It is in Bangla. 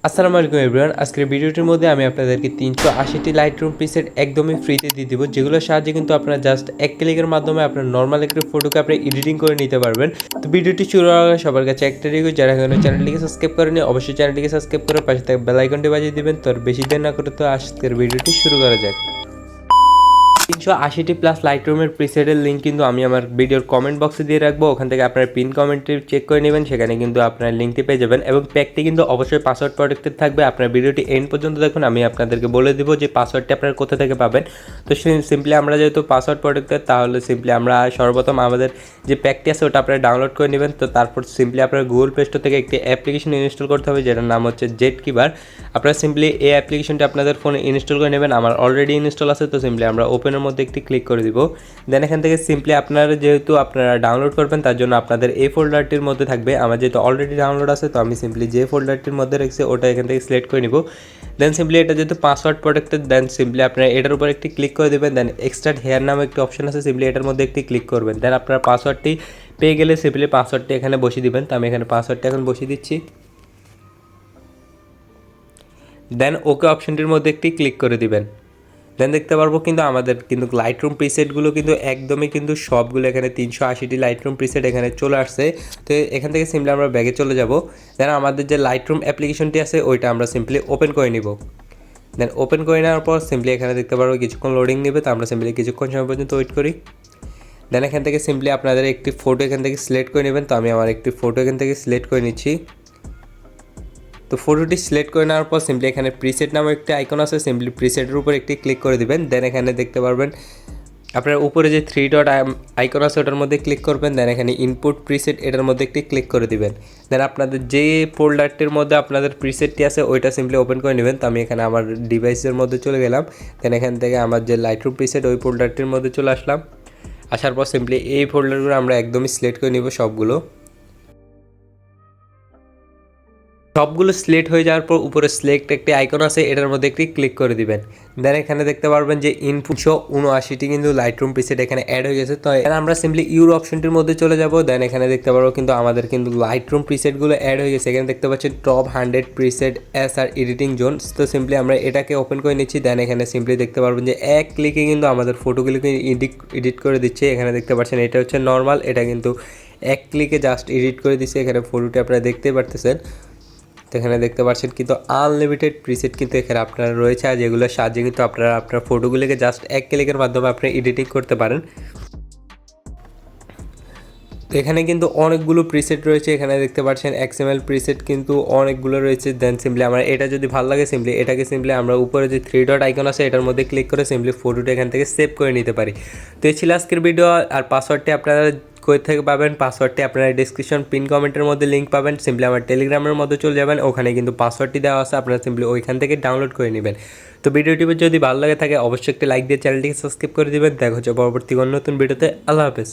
আসসালামু আলাইকুম এভরিওয়ান। আজকের ভিডিওটির মধ্যে আমি আপনাদেরকে 380টি লাইটরুম প্রিসেট একদমই ফ্রিতে দিয়ে দিব, যেগুলোর সাহায্যে কিন্তু আপনারা জাস্ট এক ক্লিকের মাধ্যমে আপনার নর্মাল একটা ফটোকে আপনি এডিটিং করে নিতে পারবেন। তো ভিডিওটি শুরু হওয়ার আগে সবার কাছে একটা রিকোয়েস্ট, যারা এখনো চ্যানেলটিকে সাবস্ক্রাইব করেনি অবশ্যই চ্যানেলটিকে সাবস্ক্রাইব করে পাশে থাকা বেল আইকনটি বাজিয়ে দিবেন। তো আর বেশি দেরি না করে তো আজকের ভিডিওটি শুরু করা যাক। 380টি প্লাস লাইটরুমের প্রিসেটের লিঙ্ক কিন্তু আমি আমার ভিডিওর কমেন্ট বক্সে দিয়ে রাখবো, ওখান থেকে আপনার পিন কমেন্টটি চেক করে নেবেন, সেখানে কিন্তু আপনার লিঙ্কটি পেয়ে যাবেন। এবং প্যাকটি কিন্তু অবশ্যই পাসওয়ার্ড প্রোটেক্টেড থাকবে। আপনার ভিডিওটি এন্ড পর্যন্ত দেখুন, আমি আপনাদেরকে বলে দেবো যে পাসওয়ার্ডটি আপনারা কোথা থেকে পাবেন। তো সিম্পলি আমরা যেহেতু পাসওয়ার্ড প্রোটেক্টেড, তাহলে সিম্পলি আমরা সর্বপ্রথম আমাদের যে প্যাকটি আছে ওটা আপনারা ডাউনলোড করে নেবেন। তো তারপর সিম্পলি আপনার গুগল প্লে স্টোর থেকে একটি অ্যাপ্লিকেশন ইনস্টল করতে হবে, যেটার নাম হচ্ছে জেটকিপার। আপনারা সিম্পলি এই অ্যাপ্লিকেশনটি আপনাদের ফোনে ইনস্টল করে নেবেন। আমার অলরেডি ইনস্টল আছে, তো সিম্পলি আমরা ওপেনের মধ্যে একটি ক্লিক করে দিব। দেন এখান থেকে সিম্পলি আপনারা যেহেতু আপনারা ডাউনলোড করবেন, তার জন্য আপনাদের এই ফোল্ডারটির মধ্যে থাকবে। আমার যেহেতু অলরেডি ডাউনলোড আছে, তো আমি সিম্পলি যে ফোল্ডারটির মধ্যে রেখেছি ওটা এখান থেকে সিলেক্ট করে নিব। দেন সিম্পলি এটা যেহেতু পাসওয়ার্ড প্রোটেক্টেড, দেন সিম্পলি আপনারা এটার উপর একটি ক্লিক করে দেবেন। দেন এক্সট্রাক্ট হেয়ার নামে একটি অপশন আছে, সিম্পলি এটার মধ্যে একটি ক্লিক করবেন। দেন আপনার পাসওয়ার্ডটি পেয়ে গেলে সিম্পলি পাসওয়ার্ডটি এখানে বসিয়ে দিবেন। তো আমি এখানে পাসওয়ার্ডটি এখন বসিয়ে দিচ্ছি। দেন ওকে অপশনটির মধ্যে একটি ক্লিক করে দিবেন। দেন দেখতে পারবো কিন্তু আমাদের কিন্তু লাইটরুম প্রিসেটগুলো কিন্তু একদমই কিন্তু সবগুলো এখানে 380টি লাইটরুম প্রিসেট এখানে চলে আসছে। তো এখান থেকে সিম্পলি আমরা ব্যাগে চলে যাব। দেন আমাদের যে লাইটরুম অ্যাপ্লিকেশনটি আছে ওইটা আমরা সিম্পলি ওপেন করে নিব। দেন ওপেন করে নেওয়ার পর সিম্পলি এখানে দেখতে পারবো কিছুক্ষণ লোডিং নেবে, তো আমরা সিম্পলি কিছুক্ষণ সময় পর্যন্ত ওয়েট করি। দেন এখান থেকে সিম্পলি আপনাদের একটি ফটো এখান থেকে সিলেক্ট করে নেবেন। তো আমি আমার একটি ফটো এখান থেকে সিলেক্ট করে নিচ্ছি। তো ফটোটি সিলেক্ট করে নেওয়ার পর সিম্পলি এখানে প্রিসেট নামে একটি আইকন আছে, সিম্পলি প্রিসেটের উপর একটি ক্লিক করে দিবেন। দেন এখানে দেখতে পারবেন আপনার উপরে যে 3 ডট আইকন আছে ওটার মধ্যে ক্লিক করবেন। দেন এখানে ইনপুট প্রিসেট এটার মধ্যে একটি ক্লিক করে দিবেন। দেন আপনাদের যে ফোল্ডারটির মধ্যে আপনাদের প্রিসেটটি আছে ওইটা সিম্পলি ওপেন করে নেবেন। তো আমি এখানে আমার ডিভাইসের মধ্যে চলে গেলাম। দেন এখান থেকে আমার যে লাইটরুম প্রিসেট ওই ফোল্ডারটির মধ্যে চলে আসলাম। আসার পর সিম্পলি এই ফোল্ডারগুলো আমরা একদমই সিলেক্ট করে নিব সবগুলো। সবগুলো সিলেক্ট হয়ে যাওয়ার পর উপরে সিলেক্ট একটি আইকন আছে, এটার মধ্যে একটি ক্লিক করে দিবেন। দেন এখানে দেখতে পারবেন যে ইনপুট 179টি কিন্তু লাইটরুম প্রিসেট এখানে অ্যাড হয়ে গেছে। তো আমরা সিম্পলি ইউর অপশনটির মধ্যে চলে যাব। দেন এখানে দেখতে পারবো কিন্তু আমাদের কিন্তু লাইটরুম প্রিসেটগুলো অ্যাড হয়ে গেছে। এখানে দেখতে পাচ্ছেন টপ 100 প্রিসেট এস আর এডিটিং জোন। তো সিম্পলি আমরা এটাকে ওপেন করে নিচ্ছি। দেন এখানে সিম্পলি দেখতে পারবেন যে এক ক্লিকে কিন্তু আমাদের ফটোগুলোকে এডিট করে দিচ্ছে। এখানে দেখতে পাচ্ছেন এটা হচ্ছে নর্মাল, এটা কিন্তু এক ক্লিকে জাস্ট এডিট করে দিচ্ছে। এখানে ফটোটি আপনারা দেখতেই পারতেছেন। তো এখানে দেখতে পাচ্ছেন কিন্তু আনলিমিটেড প্রিসেট কিন্তু এখানে আপনার রয়েছে, আর যেগুলোর সাহায্যে কিন্তু আপনারা আপনার ফটোগুলোকে জাস্ট এক ক্লিকের মাধ্যমে আপনি এডিটিং করতে পারেন। তো এখানে কিন্তু অনেকগুলো প্রিসেট রয়েছে, এখানে দেখতে পাচ্ছেন এক্সএমএল প্রিসেট কিন্তু অনেকগুলো রয়েছে। দেন সিম্পলি আমরা এটা যদি ভালো লাগে সিম্পলি এটাকে সিম্পলি আমরা উপরে যে 3 ডট আইকন আছে এটার মধ্যে ক্লিক করে সিম্পলি ফটোটা এখান থেকে সেভ করে নিতে পারি। তো এই ছিল আজকের ভিডিও। আর পাসওয়ার্ডটি আপনারা কই থেকে পাবেন, পাসওয়ার্ডটি আপনারা ডিসক্রিপশন পিন কমেন্টের মধ্যে লিঙ্ক পাবেন। সিম্পলি আমার টেলিগ্রামের মধ্যে চলে যাবেন, ওখানে কিন্তু পাসওয়ার্ডটি দেওয়া আছে, আপনারা সিম্পলি ওইখান থেকে ডাউনলোড করে নেবেন। তো ভিডিওটি যদি ভালো লাগে থাকে অবশ্যই একটি লাইক দিয়ে চ্যানেলটিকে সাবস্ক্রাইব করে দেবেন। দেখা হচ্ছে পরবর্তী কোনো নতুন ভিডিওতে। আল্লাহ হাফেজ।